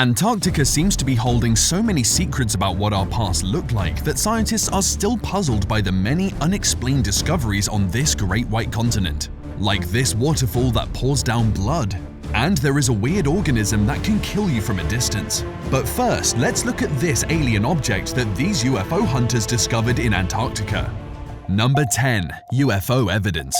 Antarctica seems to be holding so many secrets about what our past looked like that scientists are still puzzled by the many unexplained discoveries on this great white continent. Like this waterfall that pours down blood. And there is a weird organism that can kill you from a distance. But first, let's look at this alien object that these UFO hunters discovered in Antarctica. Number 10. UFO evidence.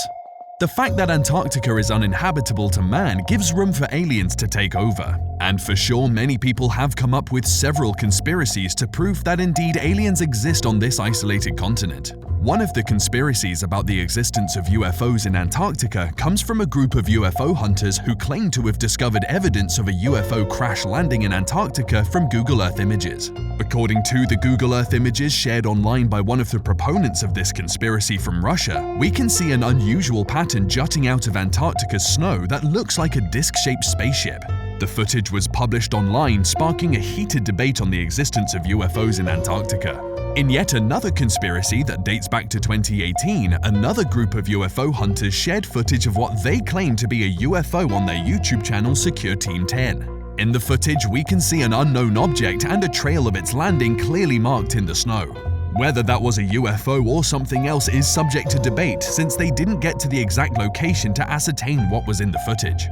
The fact that Antarctica is uninhabitable to man gives room for aliens to take over. And for sure, many people have come up with several conspiracies to prove that indeed aliens exist on this isolated continent. One of the conspiracies about the existence of UFOs in Antarctica comes from a group of UFO hunters who claim to have discovered evidence of a UFO crash landing in Antarctica from Google Earth images. According to the Google Earth images shared online by one of the proponents of this conspiracy from Russia, we can see an unusual pattern jutting out of Antarctica's snow that looks like a disc-shaped spaceship. The footage was published online, sparking a heated debate on the existence of UFOs in Antarctica. In yet another conspiracy that dates back to 2018, another group of UFO hunters shared footage of what they claim to be a UFO on their YouTube channel Secure Team 10. In the footage, we can see an unknown object and a trail of its landing clearly marked in the snow. Whether that was a UFO or something else is subject to debate, since they didn't get to the exact location to ascertain what was in the footage.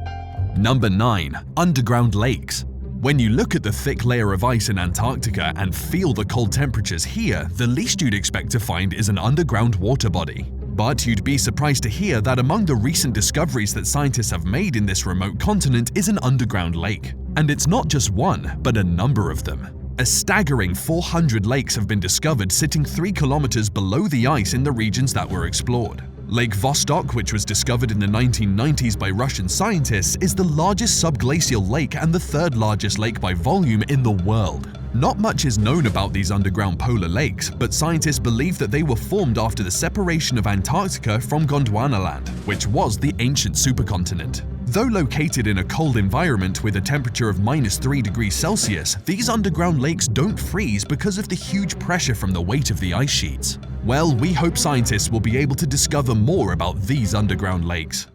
Number 9. Underground lakes. When you look at the thick layer of ice in Antarctica and feel the cold temperatures here, the least you'd expect to find is an underground water body. But you'd be surprised to hear that among the recent discoveries that scientists have made in this remote continent is an underground lake. And it's not just one, but a number of them. A staggering 400 lakes have been discovered sitting 3 kilometers below the ice in the regions that were explored. Lake Vostok, which was discovered in the 1990s by Russian scientists, is the largest subglacial lake and the third largest lake by volume in the world. Not much is known about these underground polar lakes, but scientists believe that they were formed after the separation of Antarctica from Gondwanaland, which was the ancient supercontinent. Though located in a cold environment with a temperature of -3 degrees Celsius, these underground lakes don't freeze because of the huge pressure from the weight of the ice sheets. Well, we hope scientists will be able to discover more about these underground lakes.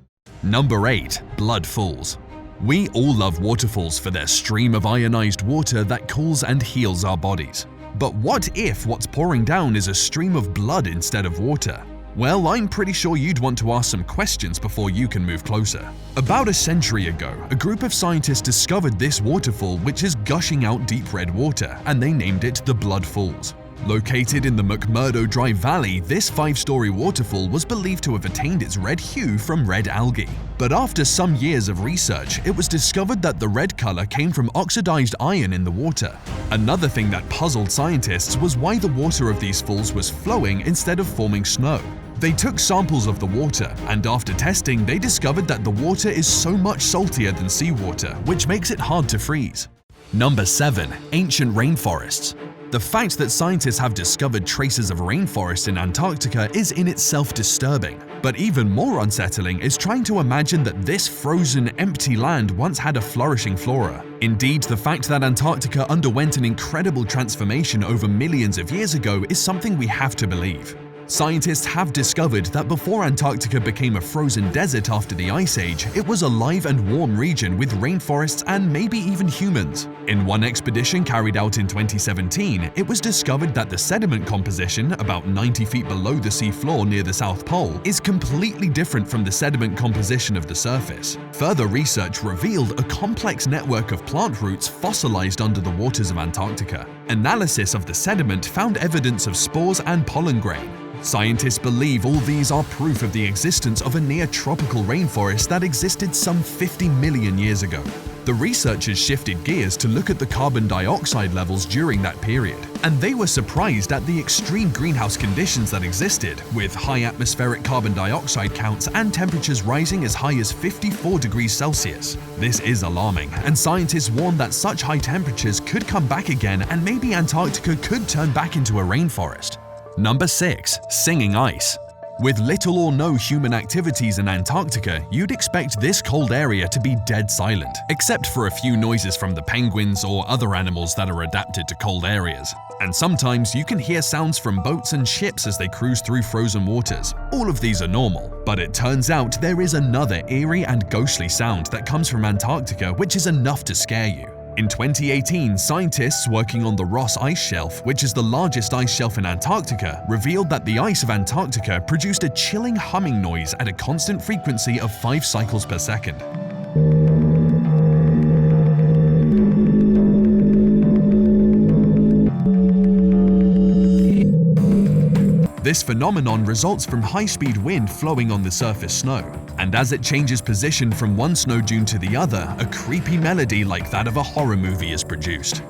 Number 8. Blood falls. We all love waterfalls for their stream of ionized water that cools and heals our bodies. But what if what's pouring down is a stream of blood instead of water? Well, I'm pretty sure you'd want to ask some questions before you can move closer. About a century ago, a group of scientists discovered this waterfall which is gushing out deep red water, and they named it the Blood Falls. Located in the McMurdo Dry Valley, this 5-story waterfall was believed to have attained its red hue from red algae. But after some years of research, it was discovered that the red color came from oxidized iron in the water. Another thing that puzzled scientists was why the water of these falls was flowing instead of forming snow. They took samples of the water, and after testing, they discovered that the water is so much saltier than seawater, which makes it hard to freeze. Number 7. Ancient rainforests. The fact that scientists have discovered traces of rainforest in Antarctica is in itself disturbing. But even more unsettling is trying to imagine that this frozen, empty land once had a flourishing flora. Indeed, the fact that Antarctica underwent an incredible transformation over millions of years ago is something we have to believe. Scientists have discovered that before Antarctica became a frozen desert after the Ice Age, it was a live and warm region with rainforests and maybe even humans. In one expedition carried out in 2017, it was discovered that the sediment composition, about 90 feet below the sea floor near the South Pole, is completely different from the sediment composition of the surface. Further research revealed a complex network of plant roots fossilized under the waters of Antarctica. Analysis of the sediment found evidence of spores and pollen grain. Scientists believe all these are proof of the existence of a near-tropical rainforest that existed some 50 million years ago. The researchers shifted gears to look at the carbon dioxide levels during that period, and they were surprised at the extreme greenhouse conditions that existed, with high atmospheric carbon dioxide counts and temperatures rising as high as 54 degrees Celsius. This is alarming, and scientists warn that such high temperatures could come back again and maybe Antarctica could turn back into a rainforest. Number 6. Singing ice. With little or no human activities in Antarctica, you'd expect this cold area to be dead silent, except for a few noises from the penguins or other animals that are adapted to cold areas. And sometimes you can hear sounds from boats and ships as they cruise through frozen waters. All of these are normal, but it turns out there is another eerie and ghostly sound that comes from Antarctica which is enough to scare you. In 2018, scientists working on the Ross Ice Shelf, which is the largest ice shelf in Antarctica, revealed that the ice of Antarctica produced a chilling humming noise at a constant frequency of 5 cycles per second. This phenomenon results from high-speed wind flowing on the surface snow, and as it changes position from one snow dune to the other, a creepy melody like that of a horror movie is produced.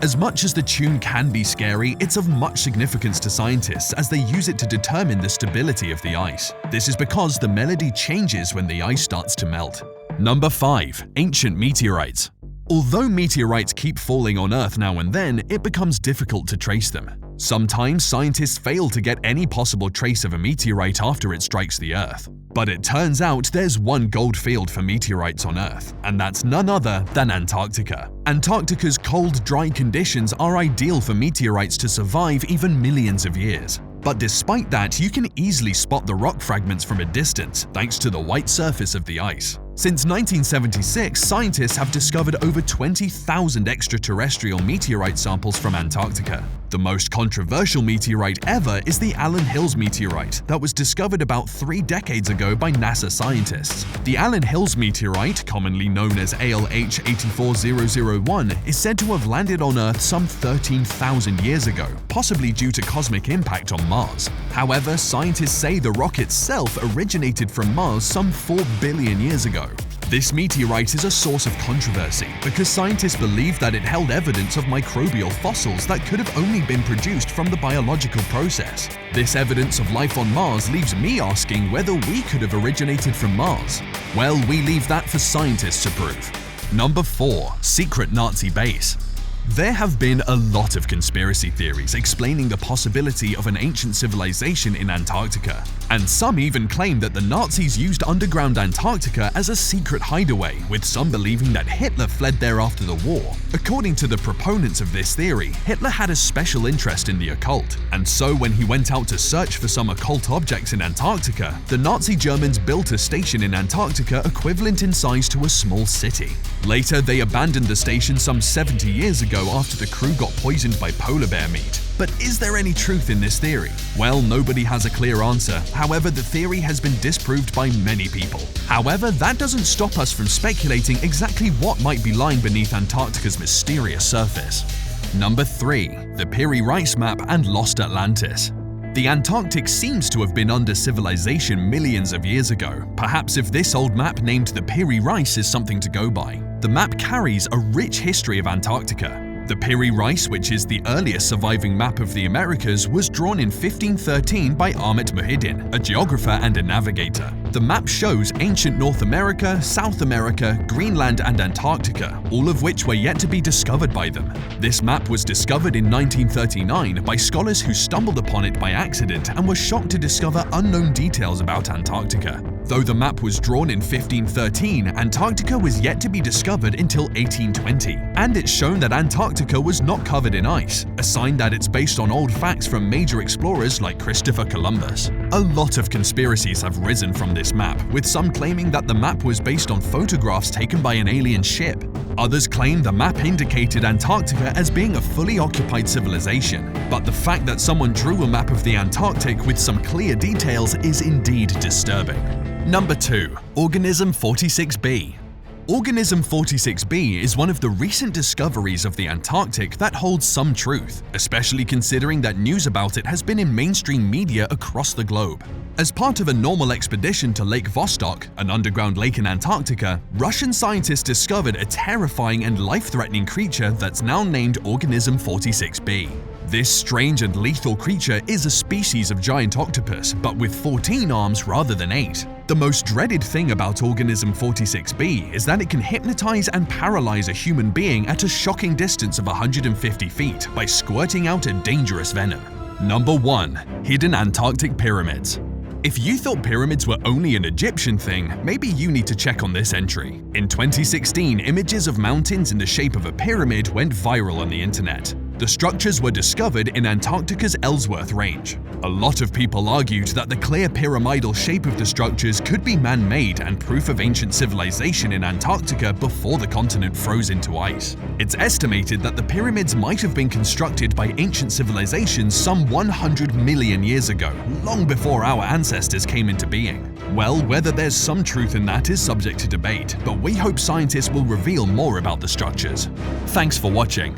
As much as the tune can be scary, it's of much significance to scientists as they use it to determine the stability of the ice. This is because the melody changes when the ice starts to melt. Number 5. Ancient meteorites. Although meteorites keep falling on Earth now and then, it becomes difficult to trace them. Sometimes scientists fail to get any possible trace of a meteorite after it strikes the Earth. But it turns out there's one gold field for meteorites on Earth, and that's none other than Antarctica. Antarctica's cold, dry conditions are ideal for meteorites to survive even millions of years. But despite that, you can easily spot the rock fragments from a distance thanks to the white surface of the ice. Since 1976, scientists have discovered over 20,000 extraterrestrial meteorite samples from Antarctica. The most controversial meteorite ever is the Allen Hills meteorite that was discovered about 3 decades ago by NASA scientists. The Allen Hills meteorite, commonly known as ALH 84001, is said to have landed on Earth some 13,000 years ago, possibly due to cosmic impact on Mars. However, scientists say the rock itself originated from Mars some 4 billion years ago. This meteorite is a source of controversy because scientists believe that it held evidence of microbial fossils that could have only been produced from the biological process. This evidence of life on Mars leaves me asking whether we could have originated from Mars. Well, we leave that for scientists to prove. Number 4. Secret Nazi base. There have been a lot of conspiracy theories explaining the possibility of an ancient civilization in Antarctica, and some even claim that the Nazis used underground Antarctica as a secret hideaway, with some believing that Hitler fled there after the war. According to the proponents of this theory, Hitler had a special interest in the occult, and so when he went out to search for some occult objects in Antarctica, the Nazi Germans built a station in Antarctica equivalent in size to a small city. Later, they abandoned the station some 70 years ago after the crew got poisoned by polar bear meat. But is there any truth in this theory? Well, nobody has a clear answer. However, the theory has been disproved by many people. However, that doesn't stop us from speculating exactly what might be lying beneath Antarctica's mysterious surface. Number 3. The PIRI REIS map and lost Atlantis. The Antarctic seems to have been under civilization millions of years ago. Perhaps if this old map named the PIRI REIS is something to go by. The map carries a rich history of Antarctica. The PIRI REIS, which is the earliest surviving map of the Americas, was drawn in 1513 by Ahmet Muhiddin, a geographer and a navigator. The map shows ancient North America, South America, Greenland, and Antarctica, all of which were yet to be discovered by them. This map was discovered in 1939 by scholars who stumbled upon it by accident and were shocked to discover unknown details about Antarctica. Though the map was drawn in 1513, Antarctica was yet to be discovered until 1820, and it's shown that Antarctica was not covered in ice, a sign that it's based on old facts from major explorers like Christopher Columbus. A lot of conspiracies have risen from this map, with some claiming that the map was based on photographs taken by an alien ship. Others claim the map indicated Antarctica as being a fully occupied civilization, but the fact that someone drew a map of the Antarctic with some clear details is indeed disturbing. Number 2. Organism 46b. Organism 46b is one of the recent discoveries of the Antarctic that holds some truth, especially considering that news about it has been in mainstream media across the globe. As part of a normal expedition to Lake Vostok, an underground lake in Antarctica, Russian scientists discovered a terrifying and life-threatening creature that's now named Organism 46b. This strange and lethal creature is a species of giant octopus, but with 14 arms rather than 8. The most dreaded thing about Organism 46b is that it can hypnotize and paralyze a human being at a shocking distance of 150 feet by squirting out a dangerous venom. Number 1. Hidden Antarctic Pyramids. If you thought pyramids were only an Egyptian thing, maybe you need to check on this entry. In 2016, images of mountains in the shape of a pyramid went viral on the internet. The structures were discovered in Antarctica's Ellsworth Range. A lot of people argued that the clear pyramidal shape of the structures could be man-made and proof of ancient civilization in Antarctica before the continent froze into ice. It's estimated that the pyramids might have been constructed by ancient civilizations some 100 million years ago, long before our ancestors came into being. Well, whether there's some truth in that is subject to debate, but we hope scientists will reveal more about the structures. Thanks for watching.